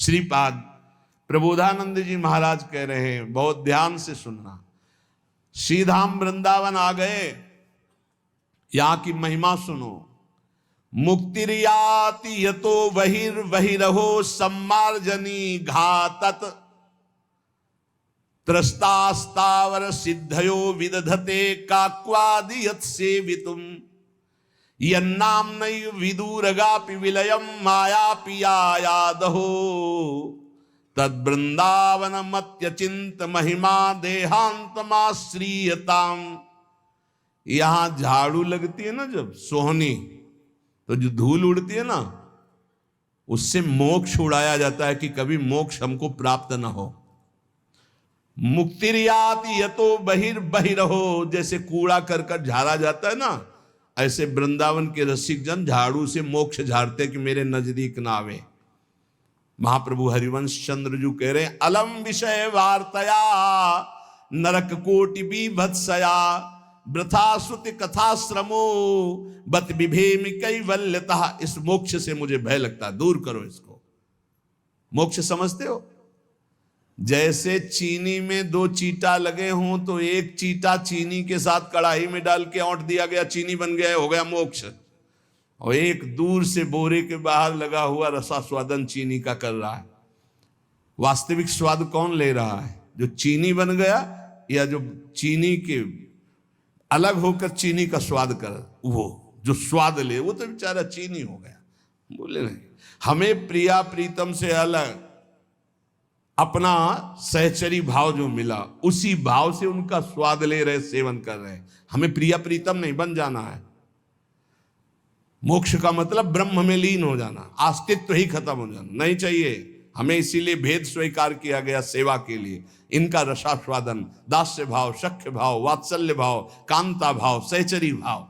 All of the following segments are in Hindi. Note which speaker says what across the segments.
Speaker 1: श्रीपाद प्रबोधानंद जी महाराज कह रहे हैं, बहुत ध्यान से सुनना। श्रीधाम वृंदावन आ गए, यहां की महिमा सुनो। मुक्तिरियाति यतो बहिर्बहिरहो सम्मार्जनी घातत त्रस्तास्तावर सिद्धयो विदधते काक्वादि यत् सेवितुम यन्नाम नैव विदूरगापि विलयम माया पियायादहो तद्वृंदावन मत्यचिंत महिमा देहांतमाश्रीयताम। यहां झाड़ू लगती है ना जब सोहनी, तो जो धूल उड़ती है ना, उससे मोक्ष उड़ाया जाता है कि कभी मोक्ष हमको प्राप्त ना हो। मुक्तिरियाति यतो बहिर्बहिरहो, जैसे कूड़ा करकट झाड़ा जाता है ना, ऐसे वृंदावन के रसिक जन झाड़ू से मोक्ष झाड़ते कि मेरे नजदीक ना आवे। महाप्रभु हरिवंश चंद्र जी कह रहे हैं, अलम विषय वार्तया नरक कोटि बीभत्सया वृथा श्रुति कथाश्रमो बत विभेमि कैवल्यतः। इस मोक्ष से मुझे भय लगता है, दूर करो इसको। मोक्ष समझते हो? जैसे चीनी में दो चीटा लगे हों तो एक चीटा चीनी के साथ कढ़ाई में डाल के औंट दिया गया, चीनी बन गया, हो गया मोक्ष। और एक दूर से बोरे के बाहर लगा हुआ रसास्वादन चीनी का कर रहा है। वास्तविक स्वाद कौन ले रहा है? जो चीनी बन गया या जो चीनी के अलग होकर चीनी का स्वाद कर, वो जो स्वाद ले वो तो बेचारा चीनी हो गया। बोले नहीं, हमें प्रिया प्रीतम से अलग अपना सहचरी भाव जो मिला, उसी भाव से उनका स्वाद ले रहे, सेवन कर रहे हैं। हमें प्रिया प्रीतम नहीं बन जाना है। मोक्ष का मतलब ब्रह्म में लीन हो जाना, अस्तित्व ही खत्म हो जाना नहीं चाहिए हमें। इसीलिए भेद स्वीकार किया गया सेवा के लिए। इनका रसास्वादन, दास्य भाव, सख्य भाव, वात्सल्य भाव, कांता भाव, सहचरी भाव।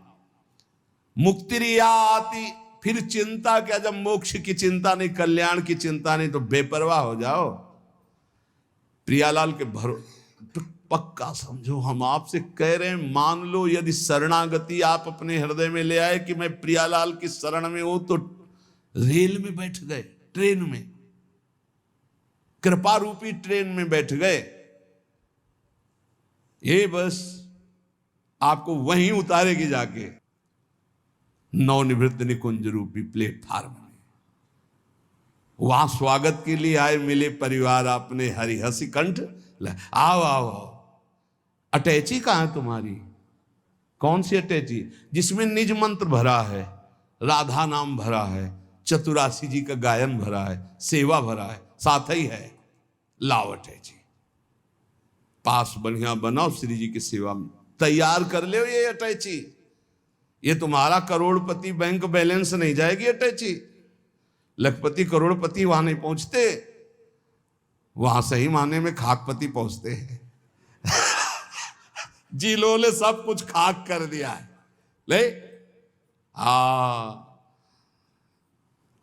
Speaker 1: मुक्तिरियाति, फिर चिंता क्या? जब मोक्ष की चिंता नहीं, कल्याण की चिंता नहीं, तो बेपरवाह हो जाओ। प्रियालाल के तो पक्का समझो, हम आपसे कह रहे हैं, मान लो यदि शरणागति आप अपने हृदय में ले आए कि मैं प्रियालाल की शरण में हूं, तो रेल में बैठ गए, ट्रेन में, कृपा रूपी ट्रेन में बैठ गए। ये बस आपको वहीं उतारेगी जाके नवनिवृत्त निकुंज रूपी प्लेटफार्म में। वहां स्वागत के लिए आए मिले परिवार अपने, हरि हसी कंठ, आओ आओ आओ। अटैची कहां है तुम्हारी? कौन सी अटैची? जिसमें निज मंत्र भरा है, राधा नाम भरा है, चतुरासी जी का गायन भरा है, सेवा भरा है, साथ ही है। लाओ अटैची, पास बढ़िया बनाओ, श्री जी की सेवा में तैयार कर ले ये अटैची। ये तुम्हारा करोड़पति बैंक बैलेंस नहीं जाएगी अटैची। लखपति करोड़पति वहां नहीं पहुंचते, वहां सही माने में खाकपति पहुंचते हैं। जिलों ने सब कुछ खाक कर दिया है। ले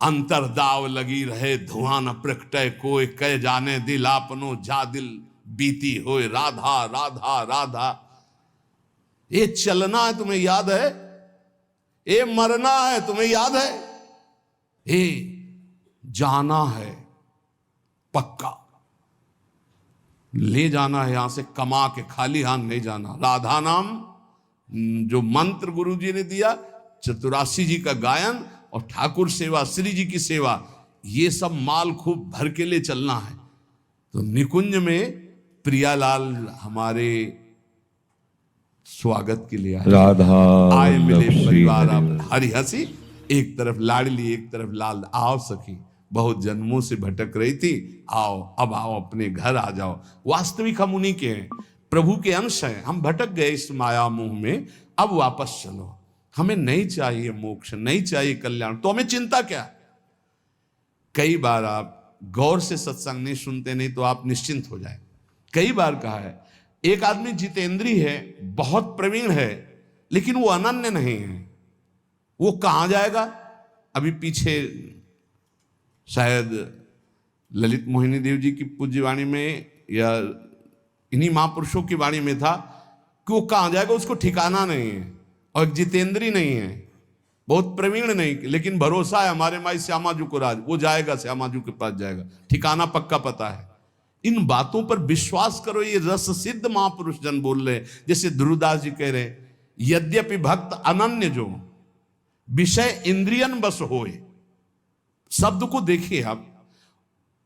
Speaker 1: अंतरदाव लगी रहे, धुआं न प्रकटे कोई, कह जाने दिल आपनो जा दिल बीती होए, राधा राधा राधा। ये चलना है तुम्हें याद है? ये मरना है तुम्हें याद है? ये जाना है पक्का, ले जाना है यहां से कमा के, खाली हाथ नहीं जाना। राधा नाम जो मंत्र गुरु जी ने दिया, चतुरासी जी का गायन और ठाकुर सेवा, श्री जी की सेवा, ये सब माल खूब भर के लिए चलना है। तो निकुंज में प्रियालाल हमारे स्वागत के लिए
Speaker 2: राधा
Speaker 1: आए मिले परिवार। आप हरि हसी, एक तरफ लाडली एक तरफ लाल। आओ सखी, बहुत जन्मों से भटक रही थी, आओ अब आओ, अपने घर आ जाओ। वास्तविक हम उन्हीं के हैं, प्रभु के अंश हैं। हम भटक गए इस माया मोह में, अब वापस चलो। हमें नहीं चाहिए मोक्ष, नहीं चाहिए कल्याण, तो हमें चिंता क्या? कई बार आप गौर से सत्संग नहीं सुनते, नहीं तो आप निश्चिंत हो जाए। कई बार कहा है, एक आदमी जितेंद्री है, बहुत प्रवीण है, लेकिन वो अनन्य नहीं है। वो कहां जाएगा? अभी पीछे शायद ललित मोहिनी देव जी की पूज्य वाणी में या इन्हीं महापुरुषों की वाणी में था कि वो कहां जाएगा, उसको ठिकाना नहीं है। और जितेंद्री नहीं है, बहुत प्रवीण नहीं, लेकिन भरोसा है हमारे माई श्यामाजू को राज, वो जाएगा श्यामाजू के पास जाएगा, ठिकाना पक्का पता है। इन बातों पर विश्वास करो, ये रस सिद्ध महापुरुष जन बोल रहे हैं। जैसे ध्रुवदास जी कह रहे हैं, यद्यपि भक्त अनन्य जो विषय इंद्रियन बस होए। शब्द को देखिए आप,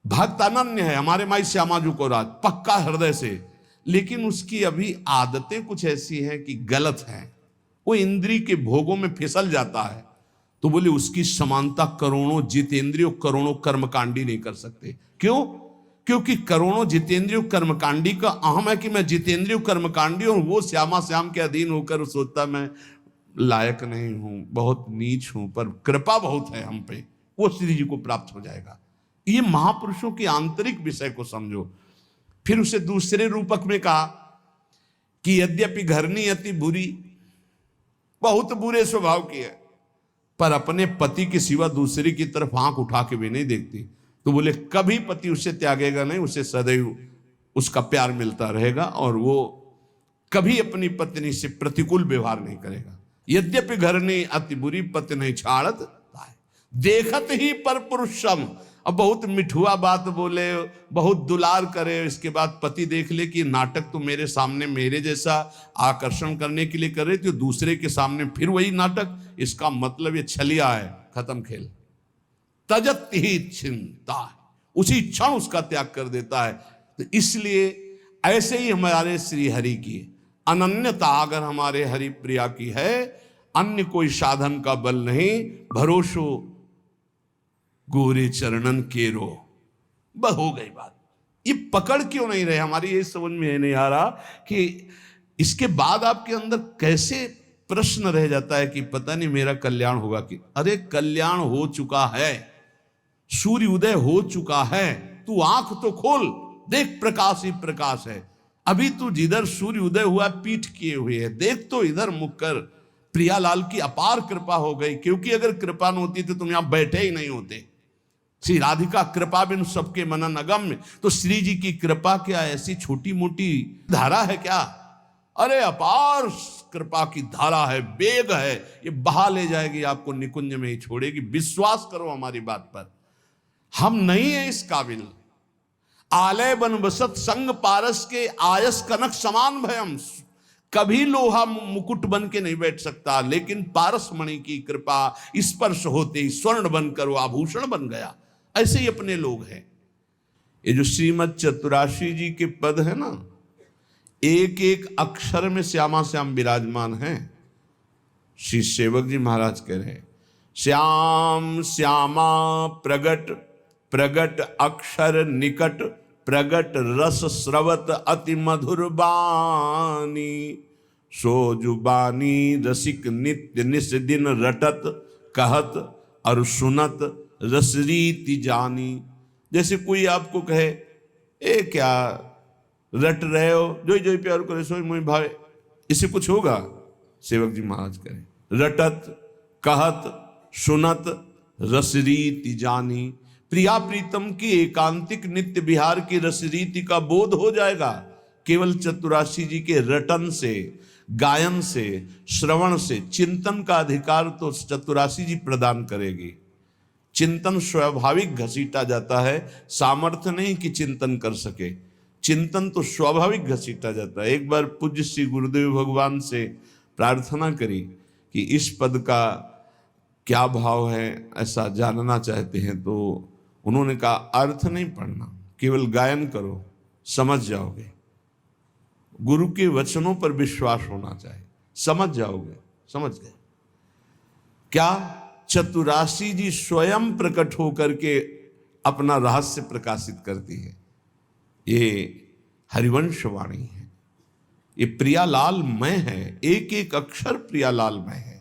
Speaker 1: भक्त अनन्य है हमारे माई श्यामाजू को राज, पक्का हृदय से, लेकिन उसकी अभी आदतें कुछ ऐसी हैं कि गलत हैं, वो इंद्री के भोगों में फिसल जाता है। तो बोले उसकी समानता करोड़ों जितेंद्रियों करोड़ों कर्मकांडी नहीं कर सकते। क्यों? क्योंकि करोड़ों जितेंद्रियों कर्मकांडी का अहम है कि मैं जितेंद्रियों कर्मकांडी हूं, वो श्यामा श्याम के अधीन होकर सोचता मैं लायक नहीं हूं, बहुत नीच हूं, पर कृपा बहुत है हम पे, वो श्री जी को प्राप्त हो जाएगा। ये महापुरुषों के आंतरिक विषय को समझो। फिर उसे दूसरे रूपक में कहा कि यद्यपि घरनी अति बुरी, बहुत बुरे स्वभाव की है, पर अपने पति के सिवा दूसरे की तरफ आंख उठा के भी नहीं देखती। तो बोले कभी पति उसे त्यागेगा नहीं, उसे सदैव उसका प्यार मिलता रहेगा और वो कभी अपनी पत्नी से प्रतिकूल व्यवहार नहीं करेगा। यद्यपि घरनी अति बुरी, पति नहीं छाड़त देखत ही पर पुरुषम। अब बहुत मिठुआ बात बोले, बहुत दुलार करे, इसके बाद पति देख ले कि नाटक तो मेरे सामने मेरे जैसा आकर्षण करने के लिए कर रहे थे, दूसरे के सामने फिर वही नाटक, इसका मतलब ये छलिया है, खत्म खेल। तजत ही चिंता, उसी क्षण उसका त्याग कर देता है। तो इसलिए ऐसे ही हमारे श्री हरि की अनन्यता अगर हमारे हरि प्रिया की है, अन्य कोई साधन का बल नहीं, भरोसो गोरे चरणन केरो, बस हो गई बात। ये पकड़ क्यों नहीं रहे हमारी, ये समझ में नहीं आ रहा कि इसके बाद आपके अंदर कैसे प्रश्न रह जाता है कि पता नहीं मेरा कल्याण होगा कि, अरे कल्याण हो चुका है, सूर्य उदय हो चुका है, तू आंख तो खोल, देख प्रकाश ही प्रकाश है। अभी तू जिधर सूर्य उदय हुआ पीठ किए हुए है, देख तो इधर मुख कर। प्रियालाल की अपार कृपा हो गई, क्योंकि अगर कृपा न होती तो तुम यहां बैठे ही नहीं होते। श्री राधिका कृपा बिन सबके मनन अगम्य। तो श्री जी की कृपा क्या ऐसी छोटी मोटी धारा है क्या? अरे अपार कृपा की धारा है, वेग है, ये बहा ले जाएगी आपको, निकुंज में ही छोड़ेगी। विश्वास करो हमारी बात पर, हम नहीं है इस काबिल। आलय बन बसत संग पारस के आयस कनक समान भयम। कभी लोहा मुकुट बन के नहीं बैठ सकता, लेकिन पारस मणि की कृपा स्पर्श होते ही स्वर्ण बनकर वो आभूषण बन गया। ऐसे ही अपने लोग हैं। ये जो श्रीमद चतुराशी जी के पद है ना, एक एक अक्षर में श्यामा श्याम विराजमान हैं। श्री सेवक जी महाराज कह रहे हैं, श्याम श्यामा प्रगट प्रगट अक्षर निकट, प्रगट रस स्रवत अति मधुर बानी। सो जुबानी रसिक नित्य निस दिन रटत, कहत और सुनत रसरीति जानी। जैसे कोई आपको कहे, ए क्या रट रहे हो, जो जो प्यार करे सो मोहि भावे, इससे कुछ होगा? सेवक जी महाराज करें, रटत कहत सुनत रसरीति जानी। प्रिया प्रीतम की एकांतिक नित्य विहार की रसरीति का बोध हो जाएगा केवल चतुराशी जी के रटन से, गायन से, श्रवण से। चिंतन का अधिकार तो चतुराशी जी प्रदान करेगी। चिंतन स्वाभाविक घसीटा जाता है, सामर्थ्य नहीं कि चिंतन कर सके, चिंतन तो स्वाभाविक घसीटा जाता है। एक बार पूज्य श्री गुरुदेव भगवान से प्रार्थना करी कि इस पद का क्या भाव है, ऐसा जानना चाहते हैं। तो उन्होंने कहा अर्थ नहीं पढ़ना, केवल गायन करो, समझ जाओगे। गुरु के वचनों पर विश्वास होना चाहिए, समझ जाओगे। समझ गए क्या? चतुराशी जी स्वयं प्रकट होकर के अपना रहस्य प्रकाशित करती है। ये हरिवंश वाणी है, ये प्रियालाल मय है, एक एक अक्षर प्रियालाल मय है।